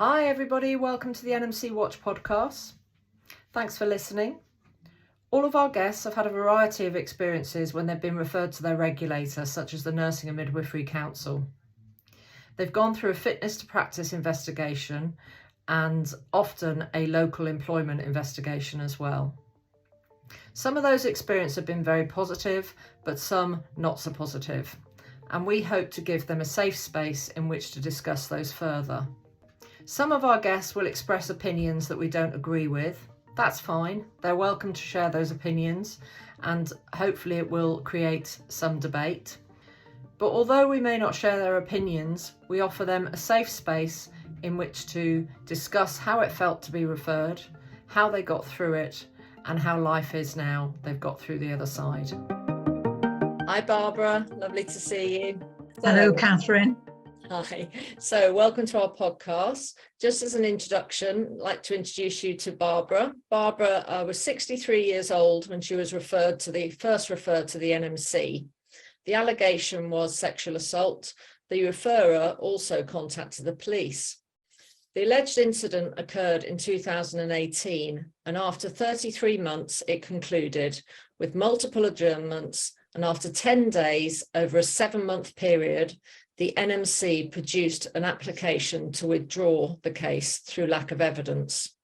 Hi everybody, welcome to the NMCWatch podcast. Thanks for listening. All of our guests have had a variety of experiences when they've been referred to their regulator, such as the Nursing and Midwifery Council. They've gone through a fitness to practice investigation and often a local employment investigation as well. Some of those experiences have been very positive, but some not so positive. And we hope to give them a safe space in which to discuss those further. Some of our guests will express opinions that we don't agree with. That's fine. They're welcome to share those opinions and hopefully it will create some debate. But although we may not share their opinions, we offer them a safe space in which to discuss how it felt to be referred, how they got through it, and how life is now they've got through the other side. Hi Barbara, lovely to see you. Hello Catherine. Hi, so welcome to our podcast. Just as an introduction, I'd like to introduce you to Barbara. Barbara was 63 years old when she was first referred to the NMC. The allegation was sexual assault. The referrer also contacted the police. The alleged incident occurred in 2018, and after 33 months, it concluded with multiple adjournments, and after 10 days over a 7-month period, the NMC produced an application to withdraw the case through lack of evidence.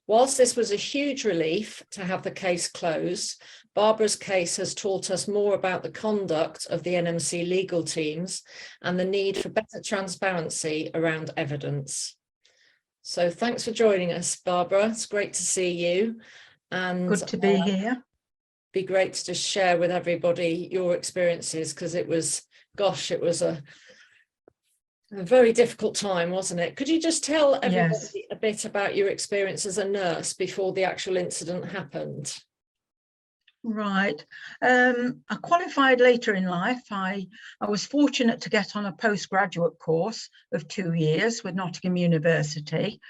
Whilst this was a huge relief to have the case closed, Barbara's case has taught us more about the conduct of the NMC legal teams and the need for better transparency around evidence. So thanks for joining us, Barbara. It's great to see you. And good to be here. Be great to just share with everybody your experiences, because it was a very difficult time, wasn't it? Could you just tell everybody a bit about your experience as a nurse before the actual incident happened? Right. I qualified later in life. I was fortunate to get on a postgraduate course of 2 years with Nottingham University,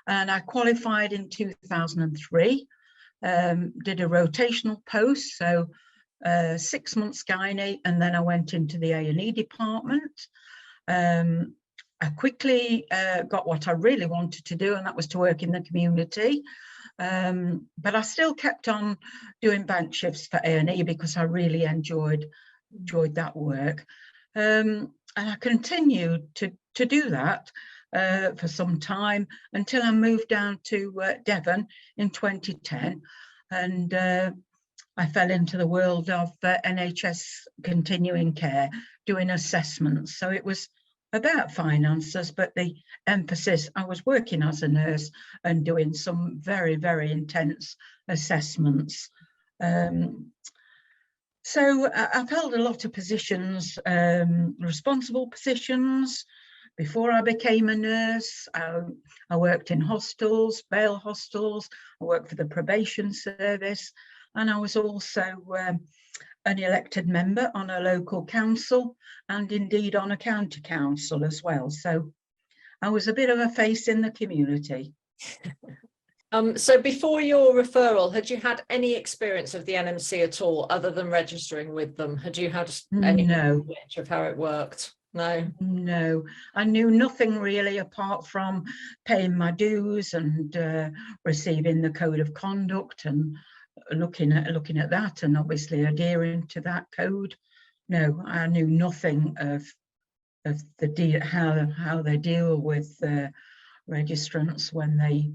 and I qualified in 2003. Did a rotational post, so 6 months gynae, and then I went into the A&E department. I quickly got what I really wanted to do, and that was to work in the community. But I still kept on doing bank shifts for A&E because I really enjoyed that work. And I continued to do that for some time until I moved down to Devon in 2010, and I fell into the world of NHS continuing care, doing assessments. So it was about finances, but the emphasis, I was working as a nurse and doing some very, very intense assessments. So I've held a lot of positions, responsible positions. Before I became a nurse, I worked in hostels, bail hostels. I worked for the probation service, and I was also an elected member on a local council and indeed on a county council as well. So I was a bit of a face in the community. So before your referral, had you had any experience of the NMC at all other than registering with them? Had you had any knowledge of how it worked? No, I knew nothing really apart from paying my dues and receiving the code of conduct and looking at that and obviously adhering to that code. No, I knew nothing of the how they deal with registrants when they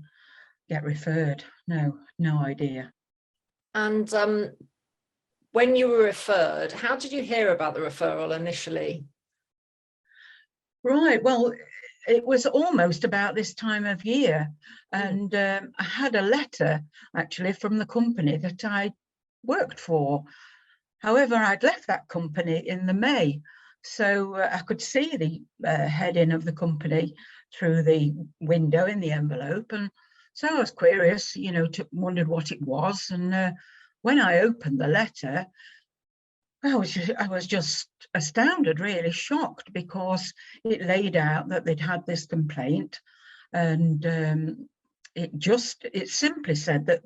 get referred. No idea. And when you were referred, how did you hear about the referral initially? Right, well, it was almost about this time of year, and I had a letter actually from the company that I worked for. However, I'd left that company in the May, so I could see the heading of the company through the window in the envelope, and so I was curious, wondered what it was. And when I opened the letter, I was just astounded, really shocked, because it laid out that they'd had this complaint, and it simply said that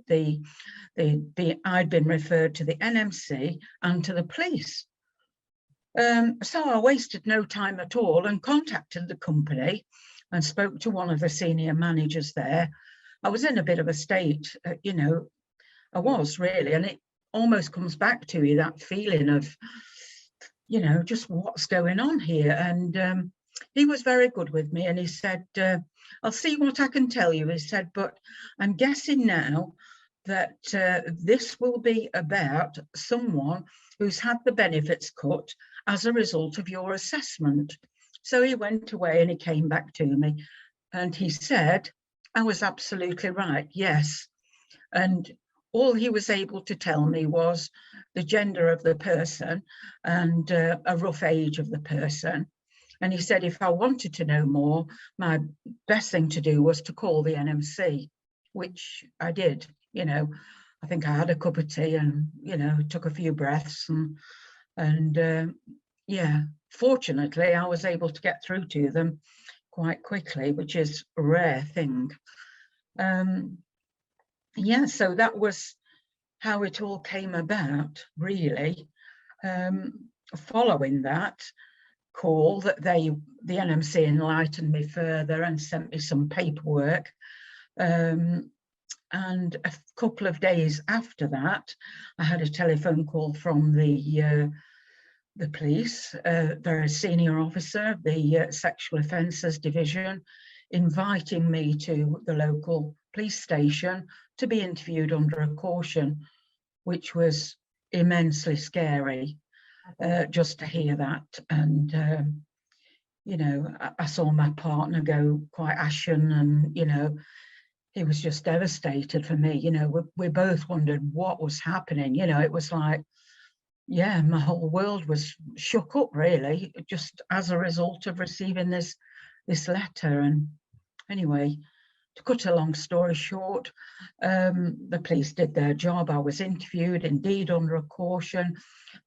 I'd been referred to the NMC and to the police. So I wasted no time at all and contacted the company and spoke to one of the senior managers there. I was in a bit of a state, you know, I was really, and it almost comes back to you, that feeling of, you know, just what's going on here. And he was very good with me, and he said, I'll see what I can tell you. He said, but I'm guessing now that this will be about someone who's had the benefits cut as a result of your assessment. So he went away and he came back to me and he said, I was absolutely right, yes. And all he was able to tell me was the gender of the person and a rough age of the person. And he said, if I wanted to know more, my best thing to do was to call the NMC, which I did. You know, I think I had a cup of tea and, you know, took a few breaths and yeah, fortunately, I was able to get through to them quite quickly, which is a rare thing. Yeah, so that was how it all came about, really. Following that call, that the NMC enlightened me further and sent me some paperwork. And a couple of days after that, I had a telephone call from the police, their senior officer of the Sexual Offences Division, inviting me to the local police station to be interviewed under a caution, which was immensely scary, just to hear that. And you know, I saw my partner go quite ashen, and you know, he was just devastated for me. You know, we both wondered what was happening. You know, it was like, yeah, my whole world was shook up, really, just as a result of receiving this letter. And anyway, to cut a long story short, the police did their job. I was interviewed, indeed, under a caution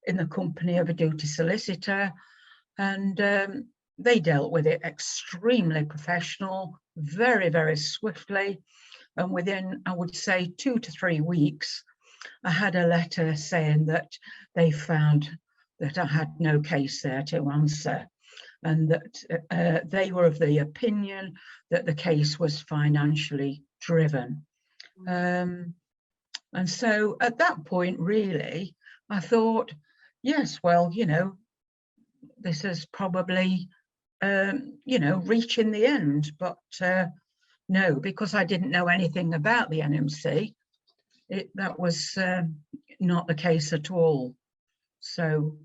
in the company of a duty solicitor, and they dealt with it extremely professional, very, very swiftly. And within, I would say, 2 to 3 weeks, I had a letter saying that they found that I had no case there to answer, and that they were of the opinion that the case was financially driven. And so at that point, really, I thought, yes, well, you know, this is probably, you know, reaching the end. But no, because I didn't know anything about the NMC, that was not the case at all. So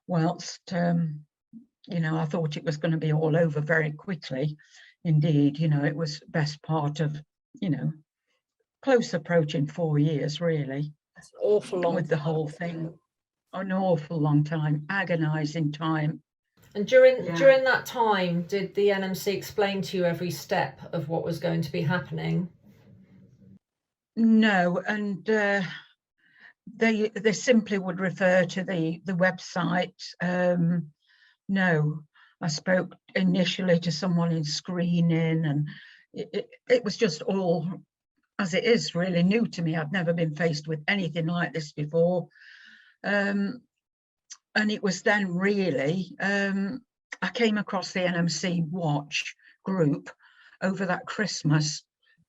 whilst, you know, I thought it was going to be all over very quickly, indeed, you know, it was best part of, you know, close approaching 4 years, really. That's an awful long with the time. whole thing. An awful long time, agonizing time. And during that time, did the NMC explain to you every step of what was going to be happening? No, and they simply would refer to the website. No, I spoke initially to someone in screening, and it was just all, as it is, really new to me. I'd never been faced with anything like this before. And it was then really, I came across the NMCWatch group over that Christmas.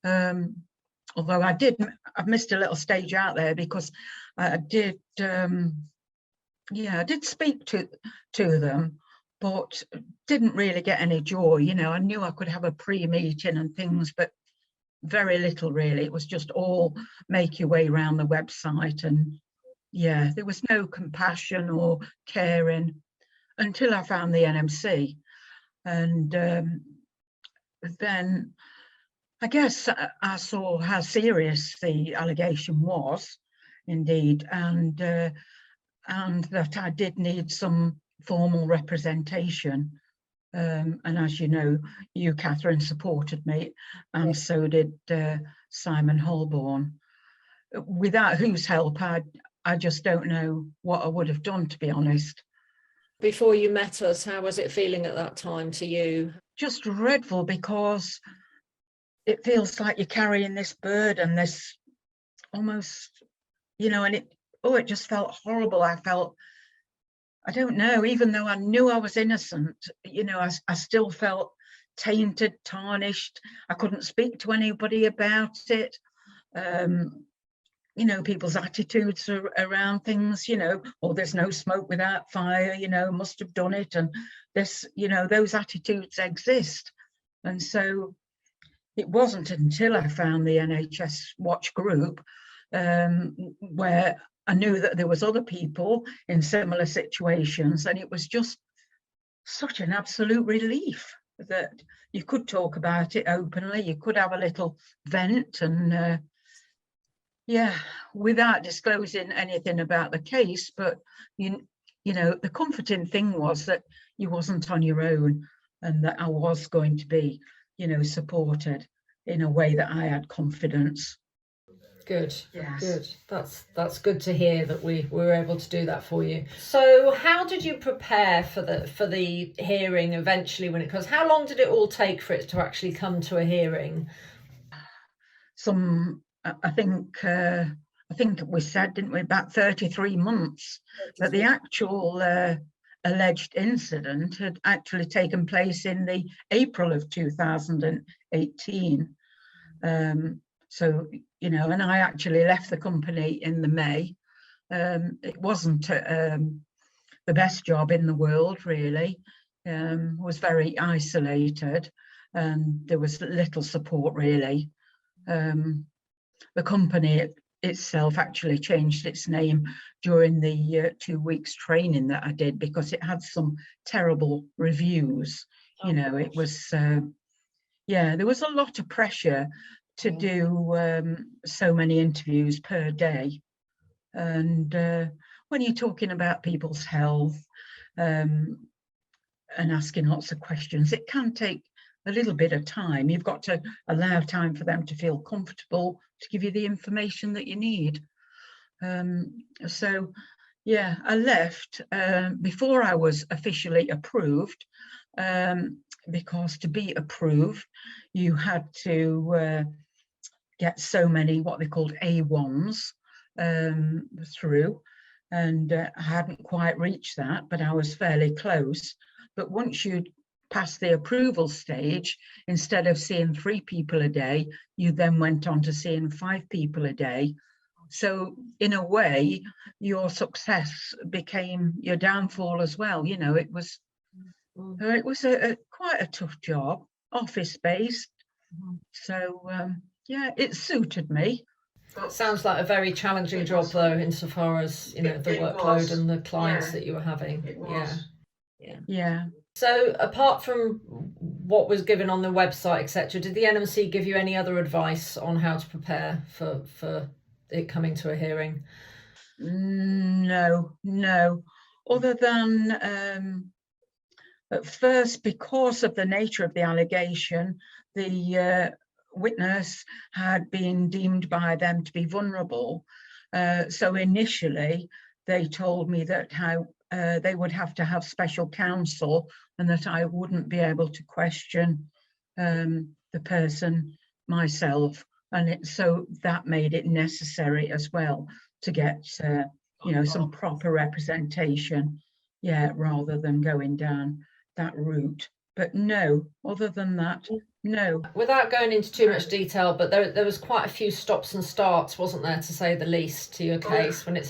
Although I've missed a little stage out there, because I did, yeah, I did speak to them, but didn't really get any joy. You know, I knew I could have a pre-meeting and things, but very little really. It was just all make your way around the website, and yeah, there was no compassion or caring until I found the NMC. And then I guess I saw how serious the allegation was, indeed, and that I did need some formal representation. And as you know, you, Catherine, supported me, and so did Simon Holborn, without whose help I just don't know what I would have done, to be honest. Before you met us, how was it feeling at that time to you? Just dreadful, because it feels like you're carrying this burden, this almost, you know, and it just felt horrible. I felt, I don't know, even though I knew I was innocent, you know, I still felt tainted, tarnished. I couldn't speak to anybody about it. You know, people's attitudes around things, you know, oh, there's no smoke without fire, you know, must have done it. And this, you know, those attitudes exist. And so it wasn't until I found the NHS Watch group where I knew that there was other people in similar situations, and it was just such an absolute relief that you could talk about it openly, you could have a little vent, and yeah, without disclosing anything about the case. But you know, the comforting thing was that you wasn't on your own, and that I was going to be, you know, supported in a way that I had confidence. Good. Yes. Good. That's good to hear that we were able to do that for you. So how did you prepare for the hearing eventually when it comes? How long did it all take for it to actually come to a hearing? I think we said, didn't we, about 33 months. But the actual alleged incident had actually taken place in the April of 2018. So, you know, and I actually left the company in the May. It wasn't the best job in the world, really. Was very isolated, and there was little support, really. The company itself actually changed its name during the 2 weeks training that I did, because it had some terrible reviews. You know, it was, yeah, there was a lot of pressure to do so many interviews per day. And when you're talking about people's health and asking lots of questions, it can take a little bit of time. You've got to allow time for them to feel comfortable to give you the information that you need. So yeah, I left before I was officially approved, because to be approved you had to get so many what they called A1s through, and I hadn't quite reached that, but I was fairly close. But once you'd passed the approval stage, instead of seeing 3 people a day, you then went on to seeing 5 people a day. So in a way, your success became your downfall as well. You know, it was quite a tough job, office-based. So yeah, it suited me. Sounds like a very challenging job, though, insofar as, you know, the workload and the clients that you were having. Yeah. So apart from what was given on the website, etc., did the NMC give you any other advice on how to prepare for it coming to a hearing? No. Other than at first, because of the nature of the allegation, the witness had been deemed by them to be vulnerable. So initially, they told me that they would have to have special counsel, and that I wouldn't be able to question the person myself. And so that made it necessary as well to get you know, some proper representation, yeah, rather than going down that route. But no, other than that, no. Without going into too much detail, but there was quite a few stops and starts, wasn't there, to say the least, to your case? When it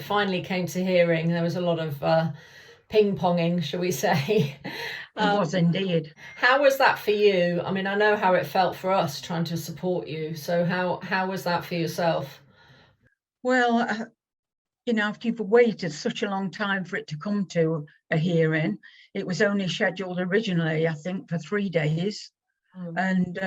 finally came to hearing, there was a lot of ping-ponging, shall we say. It was indeed. How was that for you? I mean, I know how it felt for us trying to support you. So how was that for yourself? Well, you know, after you've waited such a long time for it to come to a hearing, it was only scheduled originally, I think, for 3 days. And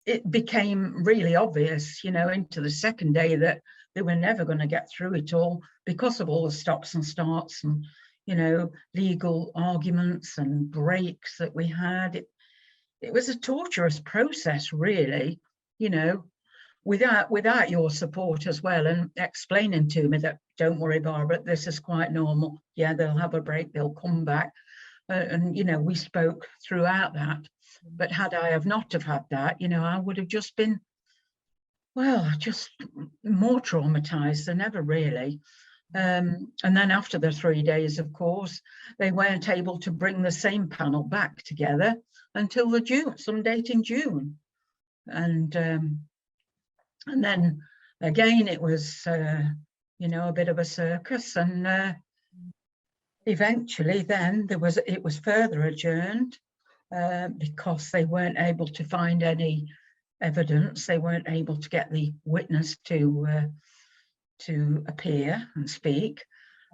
it became really obvious, you know, into the second day that they were never going to get through it all because of all the stops and starts and, you know, legal arguments and breaks that we had. It was a torturous process, really, you know, without your support as well, and explaining to me that, don't worry, Barbara, this is quite normal. Yeah, they'll have a break, they'll come back. And, you know, we spoke throughout that. But had I have not have had that, you know, I would have just been, well, just more traumatized than ever, really. And then after the 3 days, of course, they weren't able to bring the same panel back together until some date in June. And then again, it was, a bit of a circus. And eventually then it was further adjourned because they weren't able to find any evidence. They weren't able to get the witness to appear and speak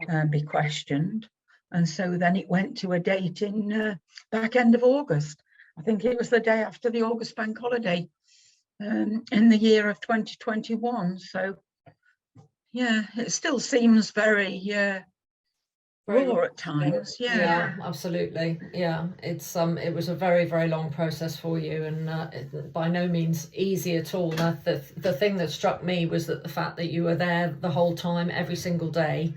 and be questioned. And so then it went to a date in back end of August. I think it was the day after the August bank holiday in the year of 2021. So yeah, it still seems very raw at times. Yeah, absolutely. Yeah, it was a very, very long process for you, and by no means easy at all. The thing that struck me was that the fact that you were there the whole time, every single day.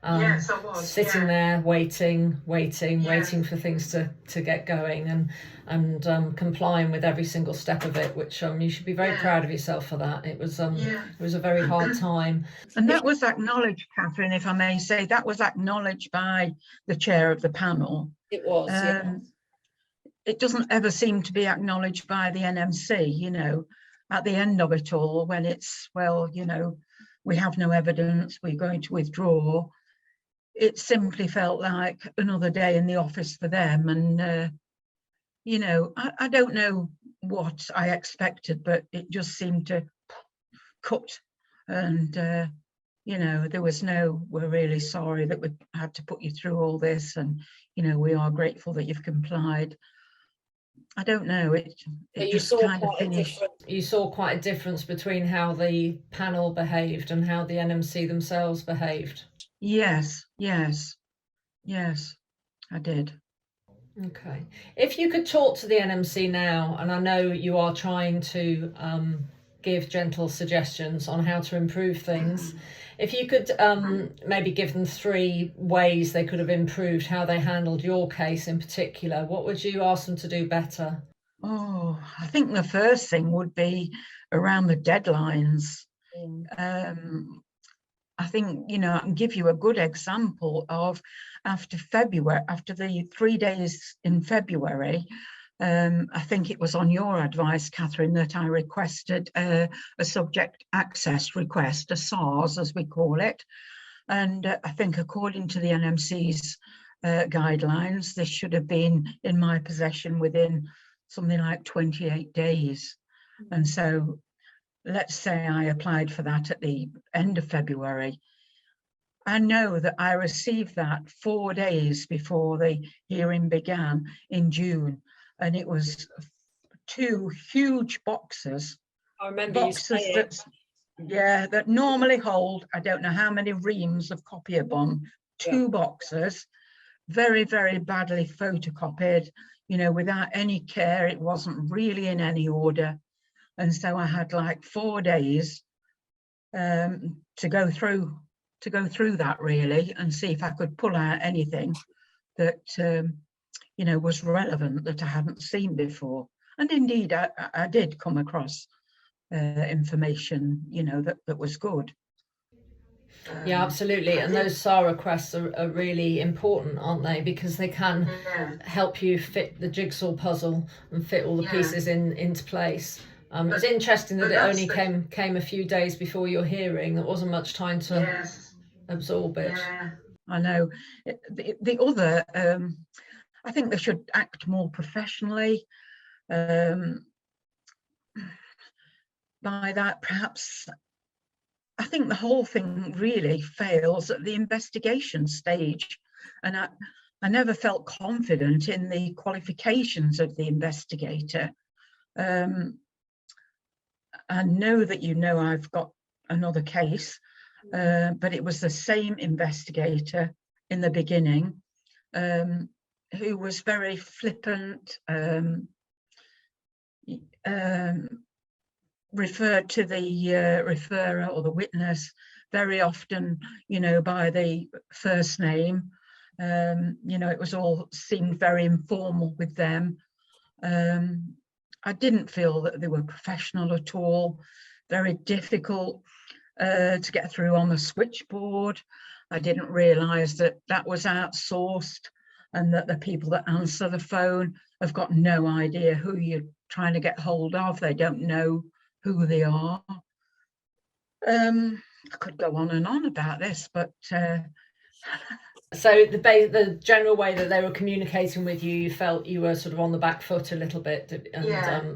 Yes, I was sitting there waiting for things to get going, and complying with every single step of it, which you should be very proud of yourself for that. It was a very hard time. And that was acknowledged, Catherine, if I may say, that was acknowledged by the chair of the panel. It was. It doesn't ever seem to be acknowledged by the NMC, at the end of it all, when it's, well, we have no evidence, we're going to withdraw. It simply felt like another day in the office for them. And, I don't know what I expected, but it just seemed to cut. And, there was no, we're really sorry that we had to put you through all this. And, we are grateful that you've complied. I don't know, it just kind of finished. You saw quite a difference between how the panel behaved and how the NMC themselves behaved. Yes, I did. Okay. If you could talk to the NMC now, and I know you are trying to give gentle suggestions on how to improve things, if you could maybe give them 3 ways they could have improved how they handled your case in particular, what would you ask them to do better? Oh, I think the first thing would be around the deadlines. I think, I can give you a good example of after the 3 days in February, I think it was on your advice, Catherine, that I requested a subject access request, a SARS as we call it. And I think according to the NMC's guidelines, this should have been in my possession within something like 28 days. And so let's say I applied for that at the end of February. I know that I received that 4 days before the hearing began in June. And it was 2 huge boxes. I remember boxes that normally hold, I don't know how many reams of copy bond, 2 boxes, very, very badly photocopied, without any care. It wasn't really in any order. And so I had like 4 days to go through that really, and see if I could pull out anything that was relevant that I hadn't seen before. And indeed I did come across information that was good. Yeah, absolutely. And those SAR requests are really important, aren't they? Because they can help you fit the jigsaw puzzle and fit all the pieces into place. It's interesting that it only came a few days before your hearing. There wasn't much time to absorb it. I know. The other, I think they should act more professionally. By that, perhaps, I think the whole thing really fails at the investigation stage. And I never felt confident in the qualifications of the investigator. I know that I've got another case, but it was the same investigator in the beginning who was very flippant, referred to the referrer or the witness very often, by the first name. It was all seemed very informal with them. I didn't feel that they were professional at all, very difficult to get through on the switchboard. I didn't realise that that was outsourced, and that the people that answer the phone have got no idea who you're trying to get hold of. They don't know who they are. I could go on and on about this, but so the general way that they were communicating with you, you felt you were sort of on the back foot a little bit, and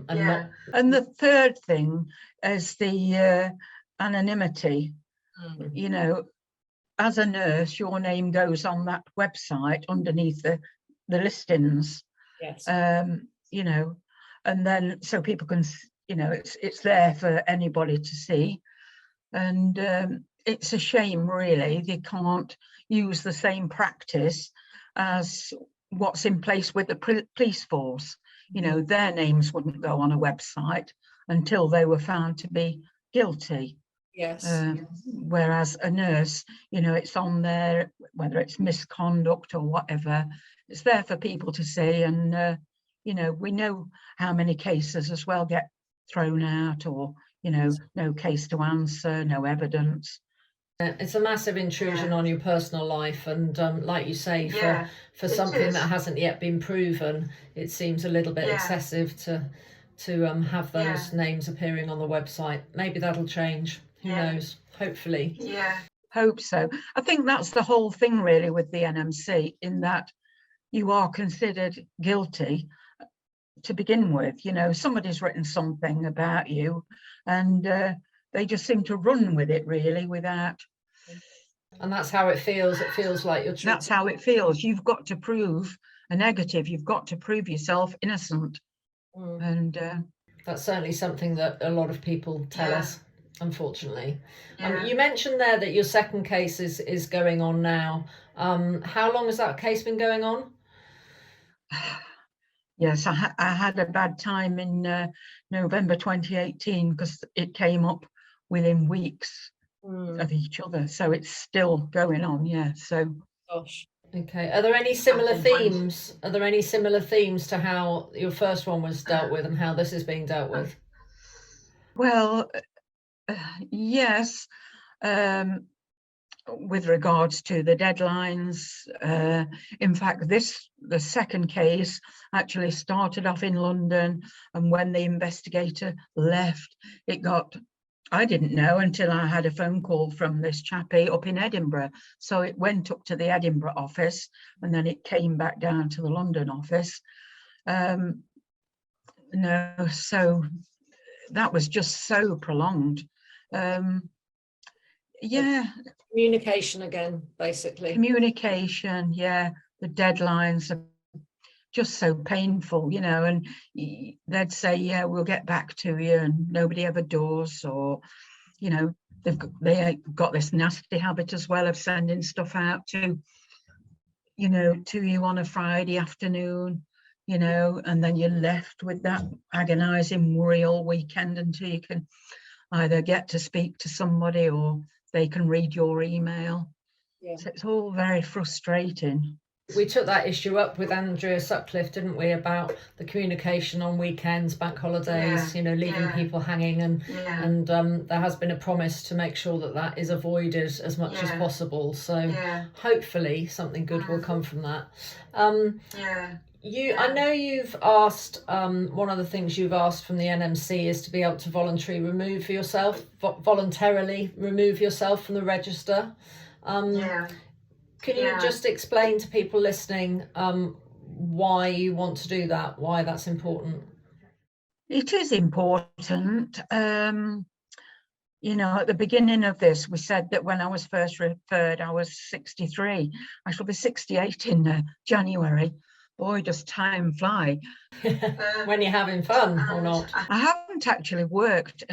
not. And the third thing is the anonymity. You know, as a nurse, your name goes on that website underneath the listings. Yes. You know, and then so people can, you know, it's there for anybody to see. And it's a shame, really, they can't use the same practice as what's in place with the police force. You know, their names wouldn't go on a website until they were found to be guilty. Yes. Whereas a nurse, you know, it's on there, whether it's misconduct or whatever, it's there for people to see. And, you know, we know how many cases as well get thrown out, or, you know, no case to answer, no evidence. It's a massive intrusion on your personal life, and like you say, for something that hasn't yet been proven, it seems a little bit excessive to have those names appearing on the website. Maybe that'll change. Who knows? Hopefully. Hope so. I think that's the whole thing really with the NMC, in that you are considered guilty to begin with. You know, somebody's written something about you, and they just seem to run with it really without. And that's how it feels. It feels like you're. That's how it feels. You've got to prove a negative. You've got to prove yourself innocent. And that's certainly something that a lot of people tell us, unfortunately. You mentioned there that your second case is going on now. How long has that case been going on? Yes, I had a bad time in November 2018, because it came up within weeks of each other. So it's still going on, So. Gosh. Okay. Are there any similar themes? Are there any similar themes to how your first one was dealt with and how this is being dealt with? Well, yes. With regards to the deadlines, in fact, the second case actually started off in London, and when the investigator left, I didn't know until I had a phone call from this chappie up in Edinburgh. So it went up to the Edinburgh office, and then it came back down to the London office. No, so that was just so prolonged. Communication again, basically. Communication, the deadlines are just so painful, you know, and they'd say, we'll get back to you, and nobody ever does. Or, you know, they got this nasty habit as well of sending stuff out to you on a Friday afternoon, you know, and then you're left with that agonizing worry all weekend until you can either get to speak to somebody or they can read your email. So it's all very frustrating. We took that issue up with Andrea Sutcliffe, didn't we, about the communication on weekends, bank holidays, you know, leaving people hanging, and there has been a promise to make sure that is avoided as much as possible. So hopefully something good will come from that. I know you've asked, one of the things you've asked from the NMC is to be able to voluntarily remove yourself from the register. Can you just explain to people listening why you want to do that, why that's important? It is important. You know, at the beginning of this, we said that when I was first referred, I was 63. I shall be 68 in January. Boy, does time fly. When you're having fun or not? I haven't actually worked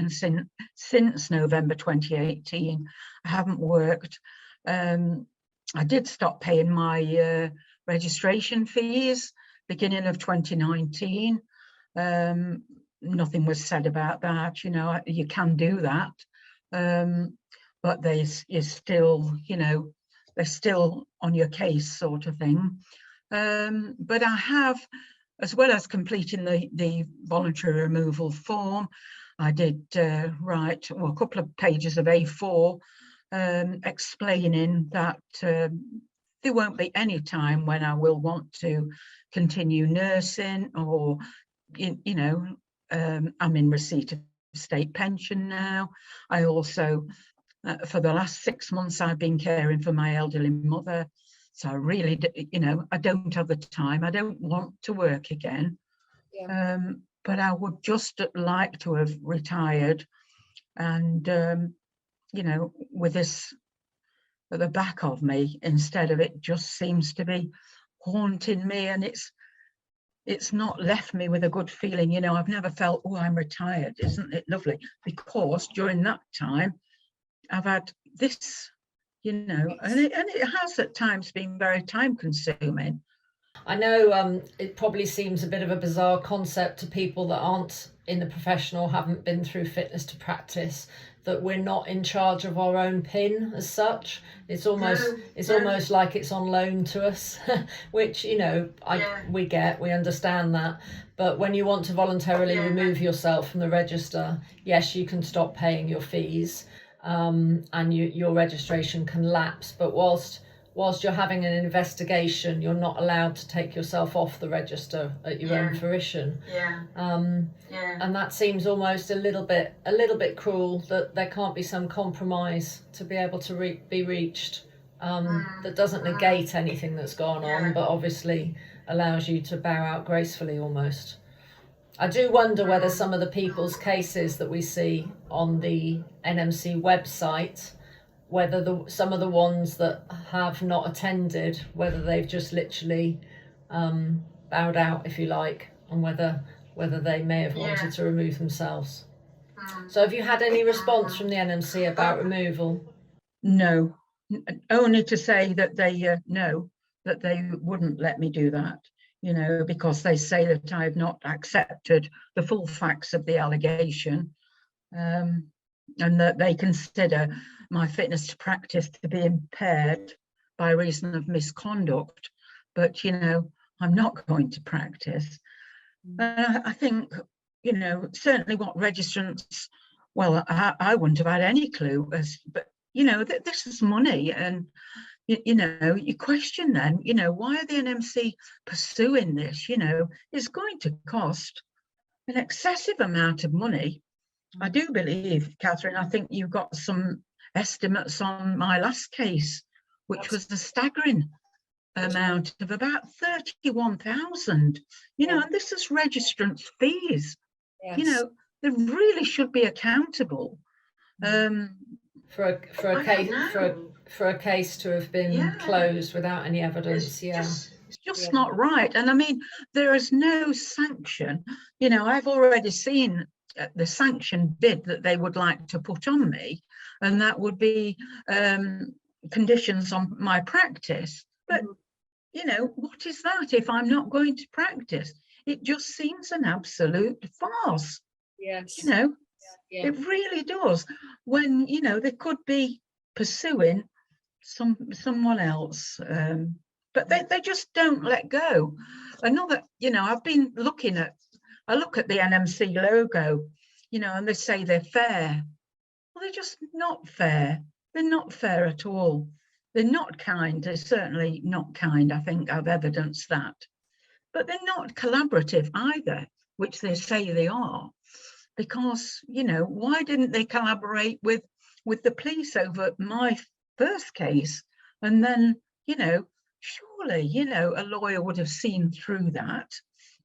since November 2018. I haven't worked. I did stop paying my registration fees beginning of 2019. Nothing was said about that. You know, you can do that, but you're still, you know, they're still on your case, sort of thing. But I have, as well as completing the voluntary removal form, I did write a couple of pages of A4 explaining that there won't be any time when I will want to continue nursing, or I'm in receipt of state pension now. I also, for the last 6 months, I've been caring for my elderly mother. So I really, I don't have the time. I don't want to work again. Yeah. But I would just like to have retired, and, with this at the back of me, instead of it just seems to be haunting me, and it's not left me with a good feeling. I've never felt, oh, I'm retired, isn't it lovely? Because during that time I've had this, and it has at times been very time consuming. I know it probably seems a bit of a bizarre concept to people that aren't in the profession or haven't been through fitness to practice, that we're not in charge of our own PIN as such. It's almost like it's on loan to us, which we understand that. But when you want to voluntarily remove yourself from the register, yes, you can stop paying your fees, and your registration can lapse. But whilst you're having an investigation, you're not allowed to take yourself off the register at your own fruition. And that seems almost a little bit cruel, that there can't be some compromise to be able to be reached, that doesn't negate anything that's gone on, but obviously allows you to bow out gracefully almost. I do wonder whether some of the people's cases that we see on the NMC website, whether some of the ones that have not attended, whether they've just literally bowed out, if you like, and whether they may have wanted to remove themselves. So have you had any response from the NMC about removal? No, only to say that they know that they wouldn't let me do that, because they say that I've not accepted the full facts of the allegation, and that they consider my fitness to practice to be impaired by reason of misconduct. But, I'm not going to practice. I think, certainly what registrants, well, I wouldn't have had any clue, but, this is money. And, you question then, why are the NMC pursuing this? It's going to cost an excessive amount of money. I do believe, Catherine, I think you've got some estimates on my last case, which was a staggering amount of about 31,000, and this is registrants' fees. Yes. They really should be accountable. For a case to have been closed without any evidence. It's just not right. And I mean, there is no sanction. I've already seen the sanction bid that they would like to put on me, and that would be conditions on my practice. But what is that if I'm not going to practice? It just seems an absolute farce. Yes. It really does. When they could be pursuing someone else, but they just don't let go. Another, I've been looking at. I look at the NMC logo, and they say they're fair. Well, they're just not fair. They're not fair at all. They're not kind. They're certainly not kind. I think I've evidenced that. But they're not collaborative either, which they say they are. Because, why didn't they collaborate with the police over my first case? And then, surely, a lawyer would have seen through that.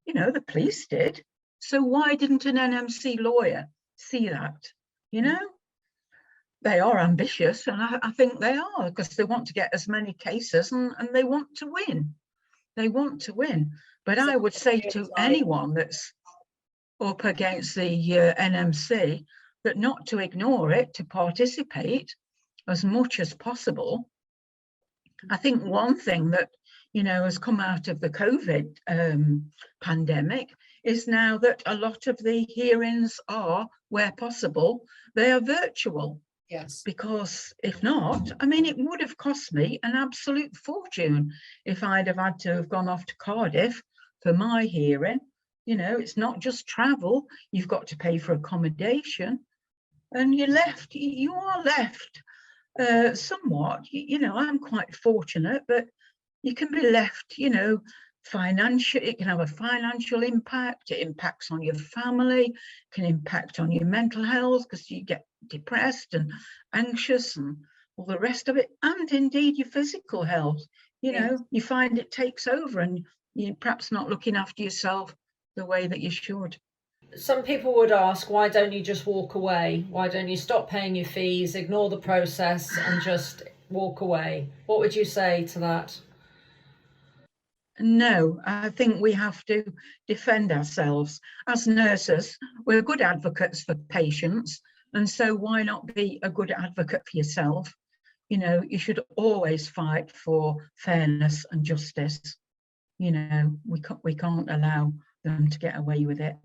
The police did. So why didn't an NMC lawyer see that? They are ambitious, and I think they are, because they want to get as many cases, and they want to win. They want to win. But I would say to anyone that's up against the NMC that not to ignore it, to participate as much as possible. I think one thing that has come out of the COVID pandemic is now that a lot of the hearings are, where possible, they are virtual. Yes. Because if not, I mean, it would have cost me an absolute fortune if I'd have had to have gone off to Cardiff for my hearing. It's not just travel, you've got to pay for accommodation, and you are left Somewhat, I'm quite fortunate, but you can be left, financial. It can have a financial impact. It impacts on your family, can impact on your mental health because you get depressed and anxious and all the rest of it, and indeed your physical health. You find it takes over and you're perhaps not looking after yourself the way that you should. Some people would ask, why don't you just walk away? Why don't you stop paying your fees, ignore the process and just walk away? What would you say to that? No, I think we have to defend ourselves. As nurses, we're good advocates for patients, and so why not be a good advocate for yourself? You should always fight for fairness and justice. We can't allow them to get away with it.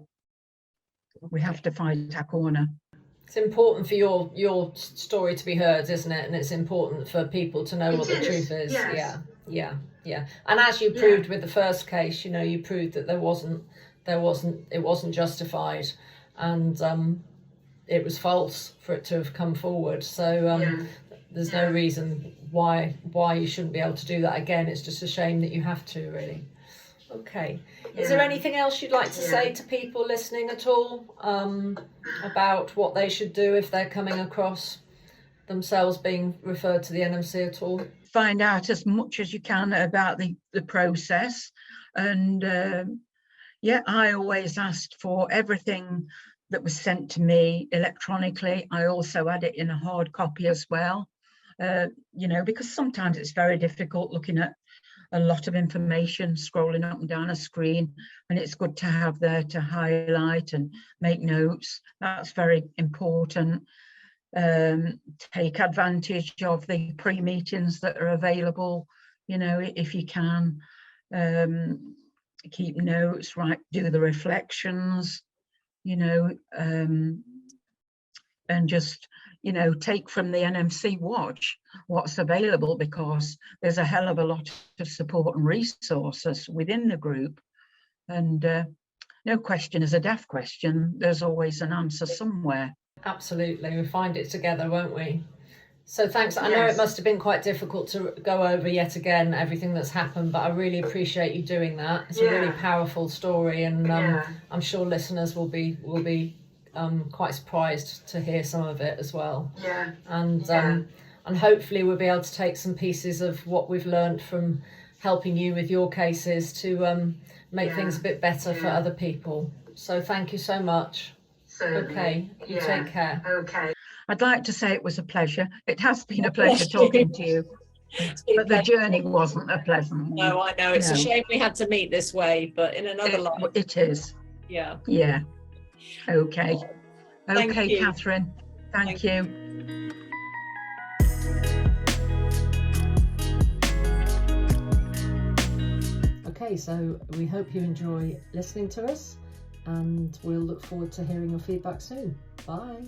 We have to fight our corner. It's important for your story to be heard, isn't it? And it's important for people to know what the truth is. Yes. Yeah. And as you proved with the first case, you proved that it wasn't justified, and it was false for it to have come forward. So there's no reason why you shouldn't be able to do that again. It's just a shame that you have to, really. Okay. Is there anything else you'd like to say to people listening at all, about what they should do if they're coming across themselves being referred to the NMC at all? Find out as much as you can about the process. And I always asked for everything that was sent to me electronically. I also had it in a hard copy as well, because sometimes it's very difficult looking at a lot of information scrolling up and down a screen, and it's good to have there to highlight and make notes. That's very important. Take advantage of the pre-meetings that are available, if you can. Keep notes, do the reflections, and just take from the NMCWatch what's available, because there's a hell of a lot of support and resources within the group, and no question is a daft question. There's always an answer somewhere. Absolutely, we'll find it together, won't we? So thanks. I know it must have been quite difficult to go over yet again everything that's happened, but I really appreciate you doing that. It's a really powerful story, and I'm sure listeners will be quite surprised to hear some of it as well. And hopefully we'll be able to take some pieces of what we've learned from helping you with your cases to make things a bit better for other people. So thank you so much. Okay, you take care. Okay. I'd like to say it was a pleasure. It has been a pleasure talking to you. But the journey wasn't a pleasant one. No, I know. It's a shame we had to meet this way, but in another life. It is. Yeah. Okay. Thank you. Catherine. Thank you. Okay, so we hope you enjoy listening to us, and we'll look forward to hearing your feedback soon. Bye.